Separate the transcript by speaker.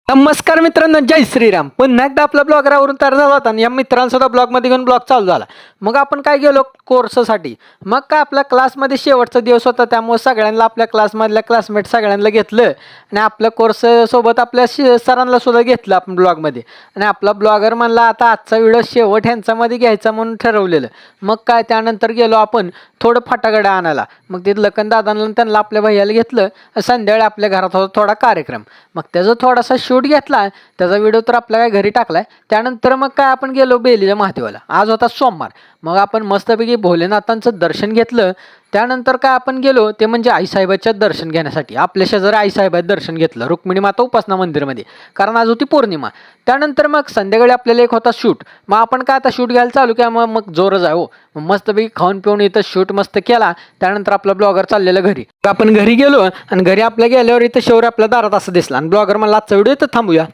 Speaker 1: नमस्कार मित्रांनो, जय श्रीराम. पुन्हा एकदा आपल्या ब्लॉगरावरून तयार झाला होता आणि या मित्रांसुद्धा ब्लॉगमध्ये घेऊन ब्लॉग चालू झाला. मग आपण काय गेलो कोर्ससाठी. मग काय आपल्या क्लासमध्ये शेवटचा दिवस होता, त्यामुळे सगळ्यांना आपल्या क्लासमधल्या क्लासमेट सगळ्यांना घेतलं आणि आपल्या कोर्स सोबत आपल्या सरांना सुद्धा घेतलं आपण ब्लॉगमध्ये. आणि आपला ब्लॉगर म्हणला आता आजचा व्हिडिओ शेवट ह्यांच्यामध्ये घ्यायचा म्हणून ठरवलेलं. मग काय त्यानंतर गेलो आपण थोडं फटाकडा आणायला. मग तिथं लखनदादांना त्यांना आपल्या भैयाला घेतलं. संध्याकाळी आपल्या घरात होता थोडा कार्यक्रम. मग त्याचा थोडासा शूट घेतला, त्याचा व्हिडिओ तर आपल्या काय घरी टाकलाय. त्यानंतर मग काय आपण गेलो बेलीच्या महादेवाला. आज होता सोमवार. मग आपण मस्तपैकी भोलेनाथांचं दर्शन घेतलं. त्यानंतर काय आपण गेलो ते म्हणजे आईसाहेबाच्या दर्शन घेण्यासाठी. आपल्या शेजारी आईसाहेबाचं दर्शन घेतलं रुक्मिणी माता उपासना मंदिरमध्ये, कारण आज होती पौर्णिमा. त्यानंतर मग संध्याकाळी आपल्याला एक होता शूट. मग आपण काय आता शूट घ्यायला चालू केला. मग जोरच आहे हो. मग मस्तपैकी खाऊन पिऊन इथं शूट मस्त केला. त्यानंतर आपला ब्लॉगर चाललेला घरी. आपण घरी गेलो आणि घरी आपल्या गेल्यावर इथं शौर्य आपल्या दारात असं दिसला आणि ब्लॉगर मला आजचा व्हिडिओ इथं थांबूया.